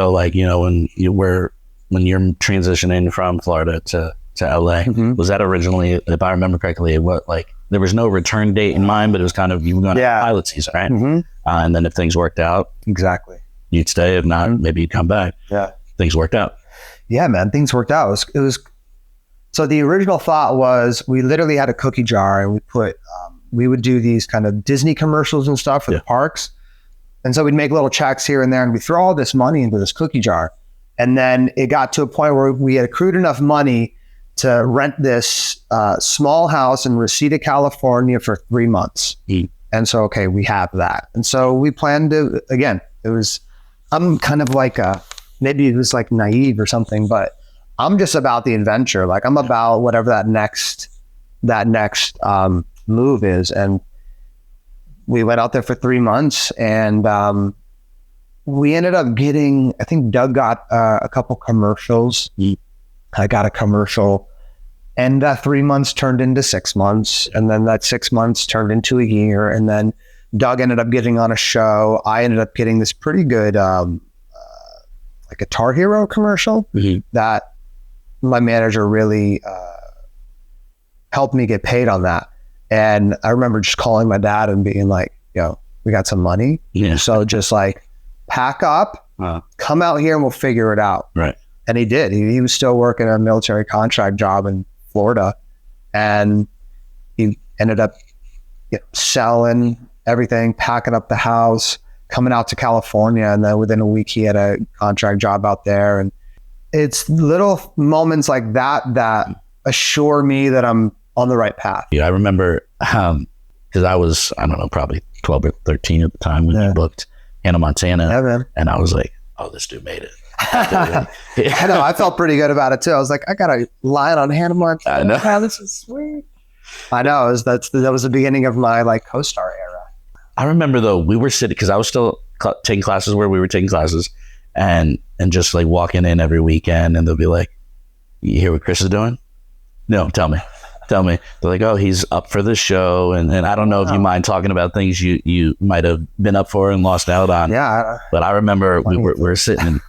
So like, when you're transitioning from Florida to LA, was that originally, if I remember correctly, there was no return date in mind, but it was kind of, you were going to pilot season, right? And then if things worked out, exactly, you'd stay. If not, maybe you'd come back. Yeah. Things worked out. Yeah, man, things worked out. It was so the original thought was we literally had a cookie jar and we would do these kind of Disney commercials and stuff for the parks. And so we'd make little checks here and there and we throw all this money into this cookie jar. And then it got to a point where we had accrued enough money to rent this small house in Reseda, California for 3 months. And so, okay, we have that. And so we planned to, again, I'm kind of like maybe it was like naive or something, but I'm just about the adventure. Like I'm about whatever that next move is. And we went out there for 3 months and we ended up getting, I think Doug got a couple commercials. I got a commercial and that 3 months turned into 6 months. And then that 6 months turned into a year. And then Doug ended up getting on a show. I ended up getting this pretty good, like Guitar Hero commercial that my manager really helped me get paid on that. And I remember just calling my dad and being like, we got some money. Yeah. So just like pack up, come out here and we'll figure it out. Right. And he did. He was still working a military contract job in Florida. And he ended up selling everything, packing up the house, coming out to California. And then within a week, he had a contract job out there. And it's little moments like that assure me that I'm on the right path. Yeah, I remember because I was, I don't know, probably 12 or 13 at the time when you booked Hannah Montana. And I was like, oh, this dude made it. I know. I felt pretty good about it too. I was like, I got a line on Hannah Montana. I know. Wow, this is sweet. I know. That was the beginning of my like co-star era. I remember though, we were sitting, because I was still taking classes where we were taking classes and just like walking in every weekend and they'll be like, you hear what Chris is doing? No, tell me. They're like, oh, he's up for the show. And I don't know if you mind talking about things you might have been up for and lost out on. Yeah. But I remember we're sitting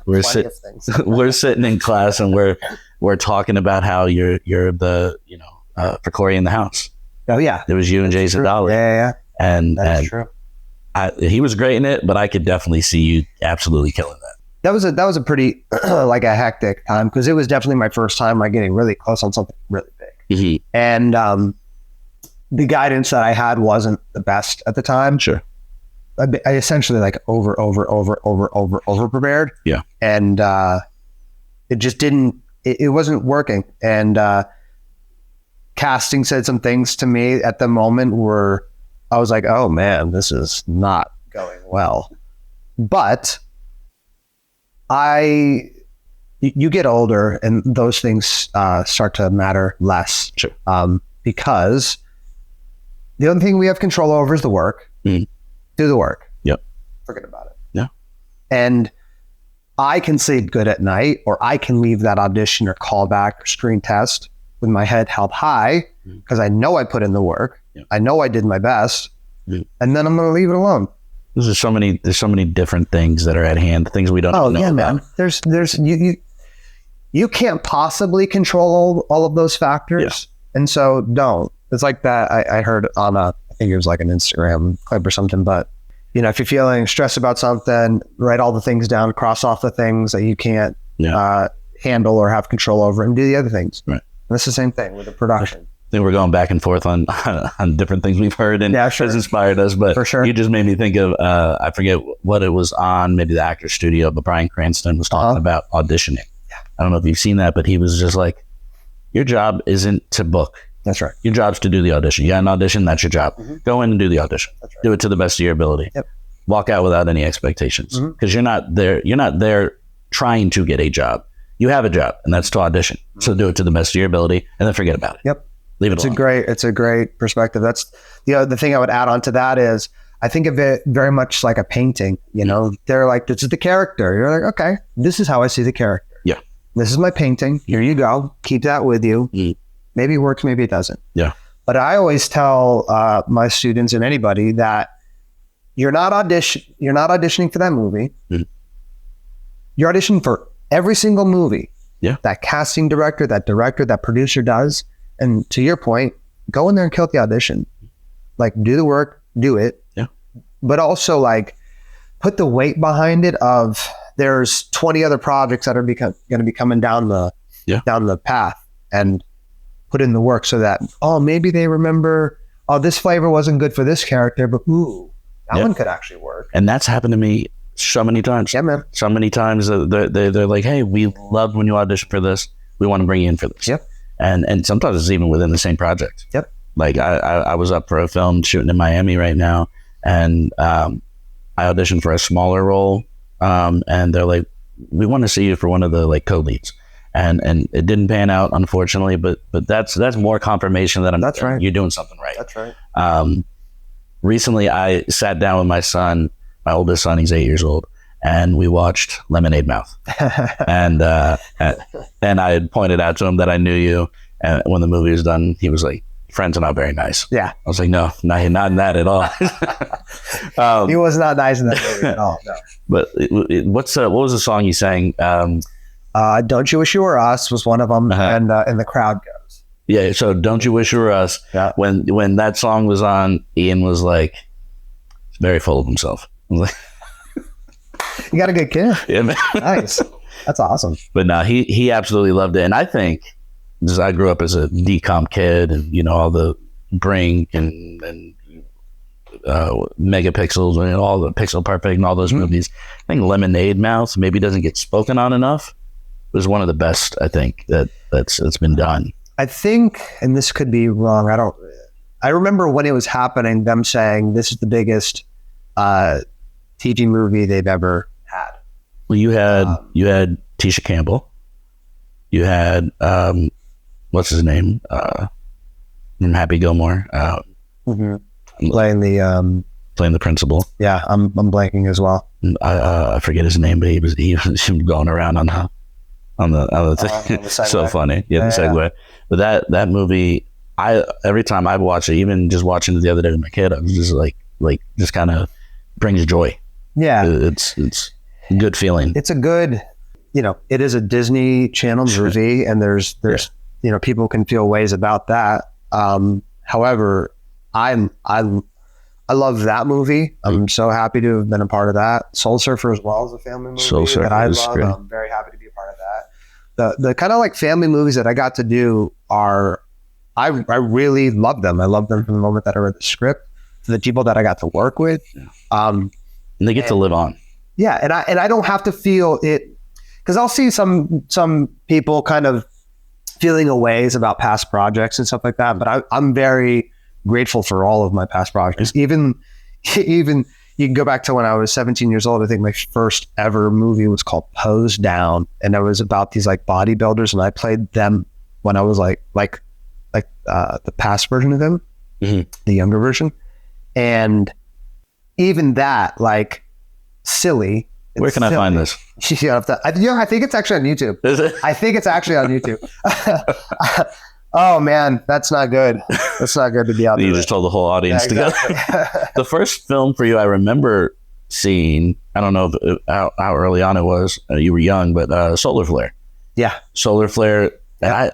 in class and we're talking about how you're the, for Corey in the House. Oh yeah. It was you and Jay Zadali. Yeah. And that's true. He was great in it, but I could definitely see you absolutely killing that. That was a pretty like a hectic time because it was definitely my first time like getting really close on something really big. And the guidance that I had wasn't the best at the time. Sure. I essentially like over prepared. Yeah. And it just didn't, it wasn't working. And casting said some things to me at the moment where I was like, oh man, this is not going well. But you get older and those things start to matter less. Sure. Because the only thing we have control over is the work. Do the work. Yep. Forget about it. Yeah. And I can sleep good at night, or I can leave that audition or callback or screen test with my head held high because I know I put in the work. Yep. I know I did my best. And then I'm going to leave it alone. There's so many different things that are at hand, things we don't know about. Man. There's you can't possibly control all of those factors. Yeah. And so don't. It's like that. I heard on I think it was like an Instagram clip or something, but if you're feeling stressed about something, write all the things down, cross off the things that you can't handle or have control over and do the other things. Right. And it's the same thing with the production. I think we're going back and forth on different things we've heard and has inspired us, but for sure. You just made me think of, I forget what it was on, maybe the Actors Studio, but Bryan Cranston was talking about auditioning. Yeah. I don't know if you've seen that, but he was just like, your job isn't to book. That's right. Your job's to do the audition. You got an audition, that's your job. Go in and do the audition. That's right. Do it to the best of your ability. Yep. Walk out without any expectations because you're not there trying to get a job. You have a job and that's to audition. So do it to the best of your ability and then forget about it. Yep. Leave it alone. It's a great perspective. That's the thing I would add on to that is I think of it very much like a painting. They're like, this is the character. You're like, okay, this is how I see the character. Yeah. This is my painting. Here you go. Keep that with you. Maybe it works, maybe it doesn't. Yeah. But I always tell my students and anybody that you're not auditioning for that movie. You audition for every single movie. Yeah. That casting director, that director, that producer does. And to your point, go in there and kill the audition. Like, do the work, do it. Yeah. But also, like, put the weight behind it of there's 20 other projects that are going to be coming down the path, and put in the work so that, oh, maybe they remember, oh, this flavor wasn't good for this character, but ooh, that one could actually work. And that's happened to me so many times. Yeah, man. So many times they're like, hey, we loved when you auditioned for this. We want to bring you in for this. Yep. And sometimes it's even within the same project. Yep. Like I was up for a film shooting in Miami right now, and I auditioned for a smaller role, and they're like, we want to see you for one of the like co-leads. And it didn't pan out, unfortunately, but that's more confirmation that That's right. you're doing something right. That's right. Recently, I sat down with my son, my oldest son, he's 8 years old, and we watched Lemonade Mouth. and I had pointed out to him that I knew you, and when the movie was done, he was like, friends are not very nice. Yeah. I was like, no, not in that at all. He was not nice in that movie at all. No. But what was the song you sang? Don't You Wish You Were Us was one of them, and the crowd goes. Yeah, so Don't You Wish You Were Us. Yeah. When that song was on, Ian was like very full of himself. I was like, you got a good kid. yeah, man. Nice. That's awesome. But no, he absolutely loved it. And I think, because I grew up as a decomp kid, and you know, all the Brink and Megapixels and all the Pixel Perfect and all those movies. I think Lemonade Mouth maybe doesn't get spoken on enough. It was one of the best, I think, that's been done. I think, and this could be wrong, I remember when it was happening, them saying this is the biggest TV movie they've ever had. Well, you had Tisha Campbell. You had what's his name from Happy Gilmore, playing the principal. Yeah, I'm blanking as well. I forget his name, but he was going around on the thing. So funny. Yeah, the segue. Yeah. But that movie, every time I watch it, even just watching it the other day with my kid, I was just like just kind of brings joy. Yeah, it's a good feeling. It's a good, it is a Disney Channel movie, and there's people can feel ways about that. However, I love that movie. I'm so happy to have been a part of that. Soul Surfer as well as a family movie that I love. Great. I'm very happy to be a part of that. The kind of like family movies that I got to do I really love them. I love them from the moment that I read the script to the people that I got to work with. And they get to live on. Yeah, and I don't have to feel it, because I'll see some people kind of feeling a ways about past projects and stuff like that. But I'm very grateful for all of my past projects. Even you can go back to when I was 17 years old. I think my first ever movie was called Pose Down, and it was about these like bodybuilders, and I played them when I was like the past version of them, the younger version, and even that silly. Where can I find this? I think it's actually on YouTube. Is it? I think it's actually on YouTube. Oh man, that's not good. That's not good to be out there. You just told the whole audience together. The first film for you I remember seeing, I don't know how early on it was. You were young, but Solar Flare. Yeah. Solar Flare. And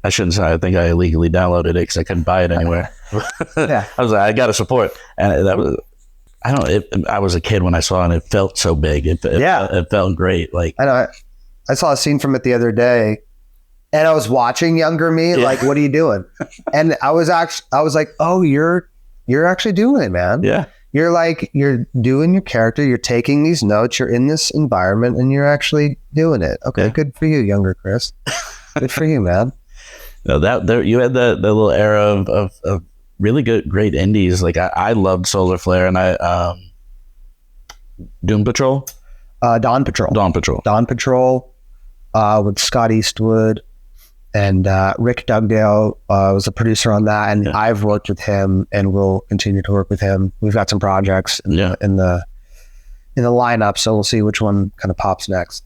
I shouldn't say, I think I illegally downloaded it because I couldn't buy it anywhere. Yeah. I was like, I got to support. And that was, I was a kid when I saw it, and it felt so big. It felt great. Like, I know. I saw a scene from it the other day, and I was watching younger me, like, what are you doing? And I was like, oh, you're actually doing it, man. Yeah. You're doing your character. You're taking these notes. You're in this environment, and you're actually doing it. Okay, yeah. Good for you, younger Chris. Good for you, man. No, you had the little era of really great indies. Like I loved Solar Flare, and Doom Patrol, Dawn Patrol, with Scott Eastwood. And Rick Dugdale was a producer on that, and I've worked with him and will continue to work with him. We've got some projects in the lineup, so we'll see which one kind of pops next.